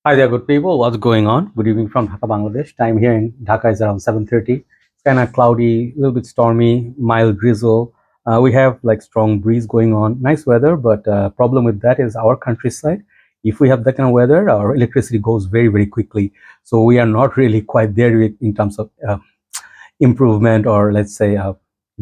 Hi there, good people. What's going on? Good evening from Dhaka, Bangladesh. Time here in Dhaka is around 7:30. It's kind of cloudy, a little bit stormy, mild drizzle. We have like strong breeze going on. Nice weather, but problem with that is our countryside. If we have that kind of weather, our electricity goes very, very quickly. So we are not really quite there in terms of improvement or let's say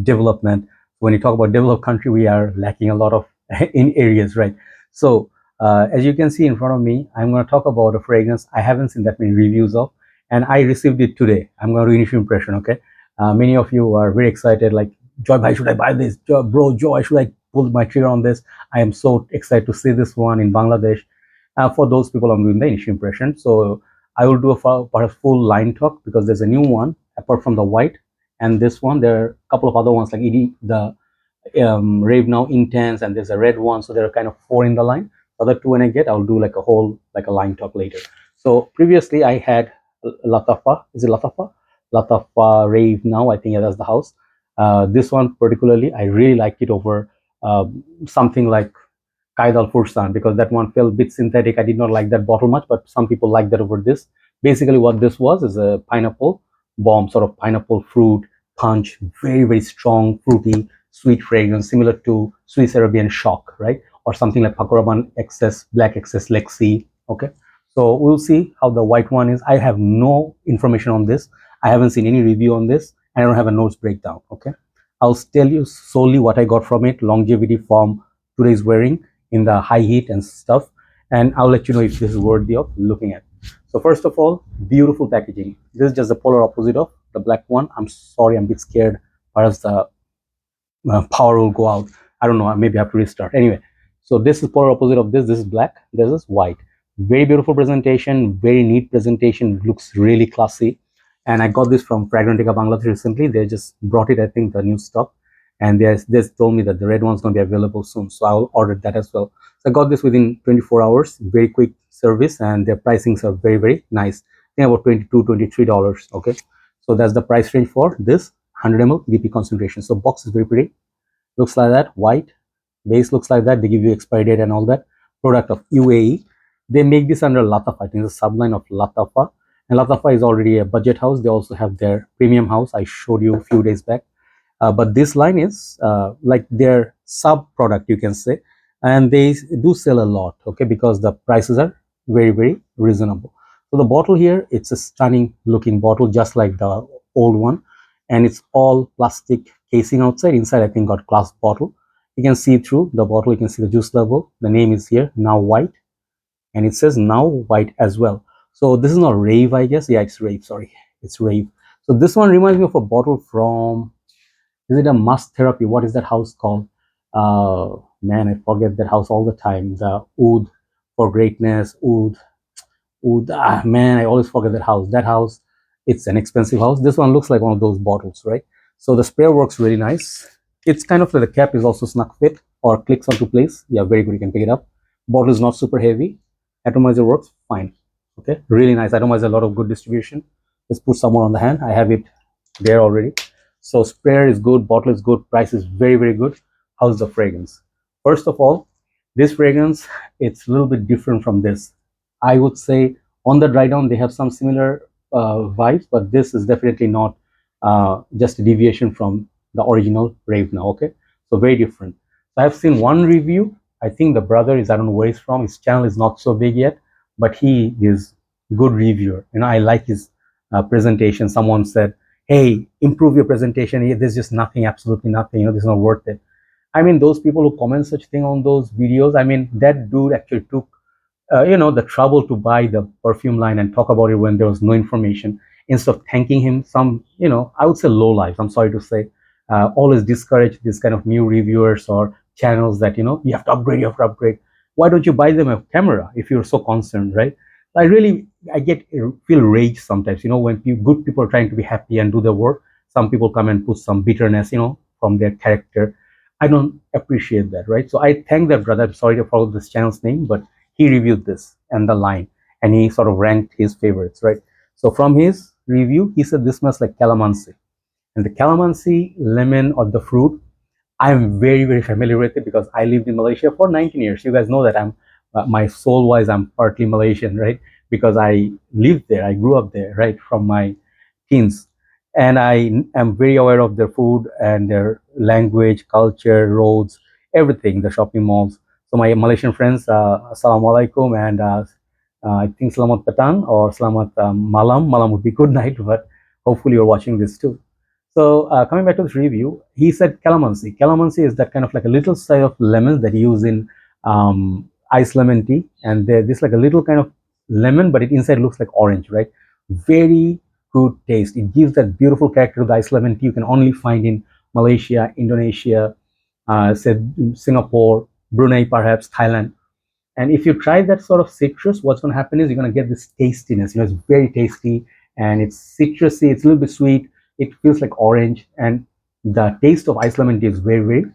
development. When you talk about developed country, we are lacking a lot of in areas, right? So as you can see in front of me, I'm going to talk about a fragrance I haven't seen that many reviews of, and I received it today. I'm going to do initial impression. Okay, many of you are very excited, like, Joy, why should I buy this? Bro, Joy, should I pull my trigger on this? I am so excited to see this one in Bangladesh. For those people, I'm doing the initial impression. So I will do a full line talk because there's a new one apart from the white and this one. There are a couple of other ones like the Rave Now Intense, and there's a red one. So there are kind of four in the line. The other two when I get, I'll do like a whole like a line talk later. So previously I had Lattafa. Is it Lattafa? Lattafa Rave Now. I think yeah, that's the house. This one particularly, I really liked it over something like Kaidal Fursan because that one felt a bit synthetic. I did not like that bottle much, but some people like that over this. Basically, what this was is a pineapple bomb, sort of pineapple fruit punch, very, very strong, fruity, sweet fragrance, similar to Swiss Arabian Shock, right? Or something like Pakoraban XS, Black XS Lexi. Okay. So we'll see how the white one is. I have no information on this. I haven't seen any review on this, and I don't have a notes breakdown. Okay. I'll tell you solely what I got from it, longevity from today's wearing in the high heat and stuff, and I'll let you know if this is worthy of looking at. So first of all, beautiful packaging. This is just the polar opposite of the black one. I'm sorry, I'm a bit scared, perhaps the power will go out. I don't know, maybe I have to restart. Anyway, so this is polar opposite of this. This is black, this is white. Very beautiful presentation, very neat presentation, looks really classy. And I got this from Fragrantica Bangladesh recently. They just brought it, I think, the new stock, and they told me that the red one's going to be available soon, so I'll order that as well. So I got this within 24 hours, very quick service, and their pricings are very, very nice. I think about $22, $23. Okay, so that's the price range for this 100 ml DP concentration. So box is very pretty, looks like that, white base looks like that. They give you expiry date and all that. Product of UAE. They make this under Lattafa. I think it's a subline of Lattafa, and Lattafa is already a budget house. They also have their premium house I showed you a few days back. But this line is like their sub product, you can say, and they do sell a lot, okay, because the prices are very, very reasonable. So the bottle here, it's a stunning looking bottle, just like the old one, and it's all plastic casing outside. Inside, I think, got glass bottle. You can see through the bottle, you can see the juice level. The name is here, Now White, and it says Now White as well. So this is not Rave, I guess. Yeah, it's Rave. Sorry, it's Rave. So this one reminds me of a bottle from, is it a Must Therapy? What is that house called? Man, I forget that house all the time. The Oud for Greatness, Oud. Man, I always forget that house. That house, it's an expensive house. This one looks like one of those bottles, right? So the sprayer works really nice. It's kind of like the cap is also snug fit or clicks onto place. Yeah, very good. You can pick it up. Bottle is not super heavy. Atomizer works fine. Okay, really nice. Atomizer, a lot of good distribution. Let's put some more on the hand. I have it there already. So sprayer is good, bottle is good, price is very, very good. How's the fragrance? First of all, this fragrance, it's a little bit different from this. I would say on the dry down, they have some similar vibes, but this is definitely not just a deviation from the original Rave Now, okay? So very different. So I've seen one review. I think the brother is, I don't know where he's from. His channel is not so big yet, but he is good reviewer. You know, I like his presentation. Someone said, hey, improve your presentation. There's just nothing, absolutely nothing. You know, this is not worth it. I mean, those people who comment such thing on those videos, I mean, that dude actually took, you know, the trouble to buy the perfume line and talk about it when there was no information. Instead of thanking him, some, you know, I would say low life, I'm sorry to say, always discourage this kind of new reviewers or channels that, you know, you have to upgrade, you have to upgrade. Why don't you buy them a camera if you're so concerned, right? I feel rage sometimes, you know, when good people are trying to be happy and do their work, some people come and put some bitterness, you know, from their character. I don't appreciate that, right? So I thank that brother. I'm sorry to follow this channel's name, but he reviewed this and the line, and he sort of ranked his favorites, right? So from his review, he said this smells like calamansi, and the calamansi, lemon, or the fruit, I'm very, very familiar with it because I lived in Malaysia for 19 years. You guys know that I'm my soul wise, I'm partly Malaysian, right? because I lived there, I grew up there, right, from my teens, and I am very aware of their food and their language, culture, roads, everything, the shopping malls. So my Malaysian friends, assalamu alaikum, and I think selamat petang or selamat malam. Malam would be good night, but hopefully you're watching this too. So coming back to this review, he said calamansi. Calamansi is that kind of like a little side of lemons that you use in iced lemon tea, and this like a little kind of lemon, but it inside looks like orange, right? Very good taste. It gives that beautiful character to the iced lemon tea you can only find in Malaysia, Indonesia, said Singapore, Brunei, perhaps Thailand. And if you try that sort of citrus, what's going to happen is you're going to get this tastiness. It's very tasty and it's citrusy. It's a little bit sweet. It feels like orange, and the taste of iced lemon tea is very, very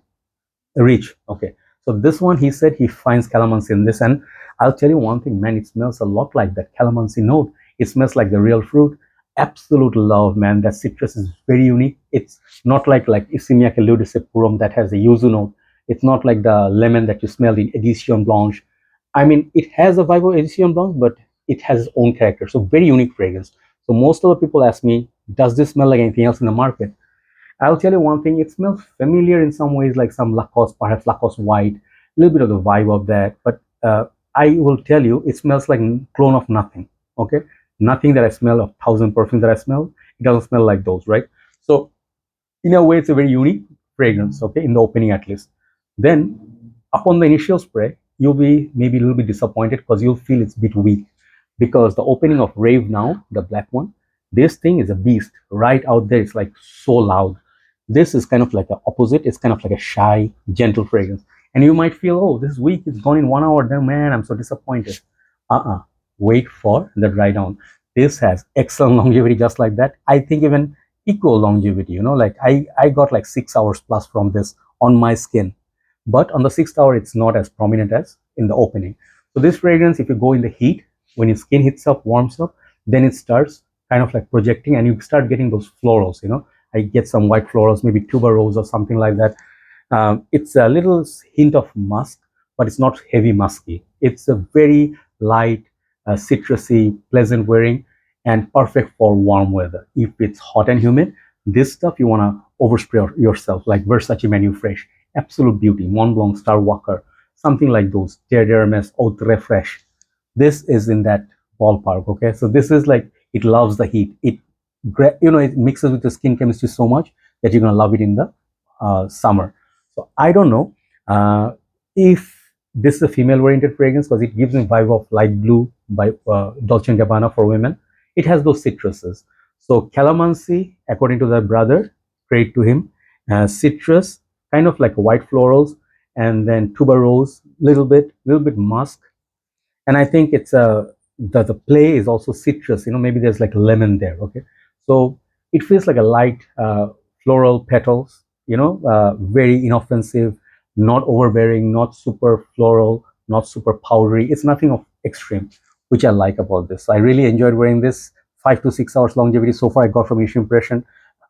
rich. Okay, so this one, he said he finds calamansi in this, and I'll tell you one thing, man, it smells a lot like that calamansi note. It smells like the real fruit. Absolute love, man. That citrus is very unique. It's not like Issimiaca ludicepurum that has a yuzu note. It's not like the lemon that you smell in Edition Blanche. I mean, it has a vibe of Edition Blanche, but it has its own character. So very unique fragrance. So most of the people ask me, does this smell like anything else in the market? I'll tell you one thing, it smells familiar in some ways, like some Lacoste, perhaps Lacoste White, a little bit of the vibe of that. But I will tell you, it smells like clone of nothing. Okay, nothing that I smell of 1,000 perfumes that I smell, it doesn't smell like those, right? So in a way, it's a very unique fragrance, okay, in the opening at least. Then upon the initial spray, you'll be maybe a little bit disappointed because you'll feel it's a bit weak, because the opening of Rave Now, the black one, this thing is a beast right out there. It's like so loud. This is kind of like the opposite. It's kind of like a shy, gentle fragrance. And you might feel, oh, this is weak. It's gone in 1 hour. Then, man, I'm so disappointed. Wait for the dry down. This has excellent longevity just like that. I think even equal longevity, like I got like 6 hours plus from this on my skin. But on the 6th hour, it's not as prominent as in the opening. So this fragrance, if you go in the heat, when your skin heats up, warms up, then it starts kind of like projecting, and you start getting those florals, I get some white florals, maybe tuberose or something like that. It's a little hint of musk, but it's not heavy musky. It's a very light, citrusy, pleasant wearing, and perfect for warm weather. If it's hot and humid, this stuff you want to overspray yourself, like Versace Menu Fresh, absolute beauty, Mont Blanc, Star Walker, something like those, Terre d'Hermes, Haute Refresh. This is in that ballpark, okay? So this is like, it loves the heat. It mixes with the skin chemistry so much that you're gonna love it in the summer. So I don't know if this is a female-oriented fragrance, because it gives me vibe of light blue by Dolce & Gabbana for women. It has those citruses. So calamansi, according to the brother, credit to him, citrus, kind of like white florals, and then tuberose, little bit musk, and I think it's the play is also citrus. Maybe there's like lemon there. Okay, so it feels like a light floral petals. Very inoffensive, not overbearing, not super floral, not super powdery. It's nothing of extreme, which I like about this. I really enjoyed wearing this. 5 to 6 hours longevity so far I got from initial impression.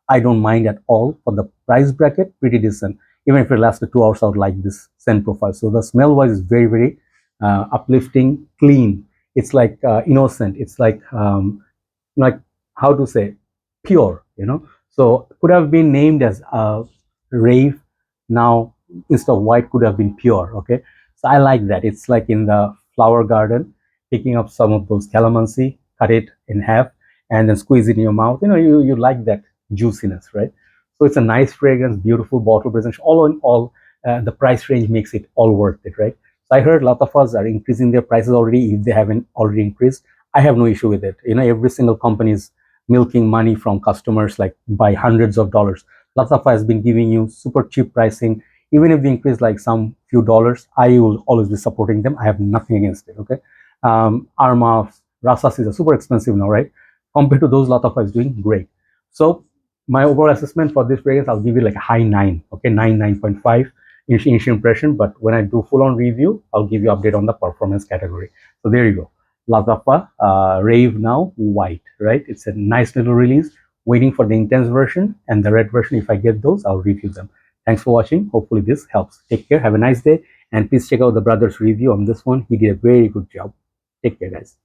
I don't mind at all. For the price bracket, pretty decent. Even if it lasted 2 hours, I would like this scent profile. So the smell wise is very, very uplifting, clean. It's like innocent. It's like how to say, pure. So could have been named as Rave Now, instead of white, could have been pure. Okay, so I like that. It's like in the flower garden, picking up some of those calamansi, cut it in half, and then squeeze it in your mouth. You like that juiciness, right? So it's a nice fragrance, beautiful bottle presence. All in all, the price range makes it all worth it, right? So I heard Lattafas are increasing their prices already. If they haven't already increased, I have no issue with it. Every single company is milking money from customers like by hundreds of dollars. Lattafa has been giving you super cheap pricing. Even if they increase like some few dollars, I will always be supporting them. I have nothing against it, okay? Arma, Rasas is super expensive now, right? Compared to those, Lattafa is doing great. So my overall assessment for this fragrance, I'll give it like a high 9, okay? 9.5 initial impression. But when I do full-on review, I'll give you update on the performance category. So there you go. Lattafa Rave Now White, right? It's a nice little release. Waiting for the intense version and the red version. If I get those, I'll review them. Thanks for watching. Hopefully this helps. Take care. Have a nice day. And please check out the brother's review on this one. He did a very good job. Take care, guys.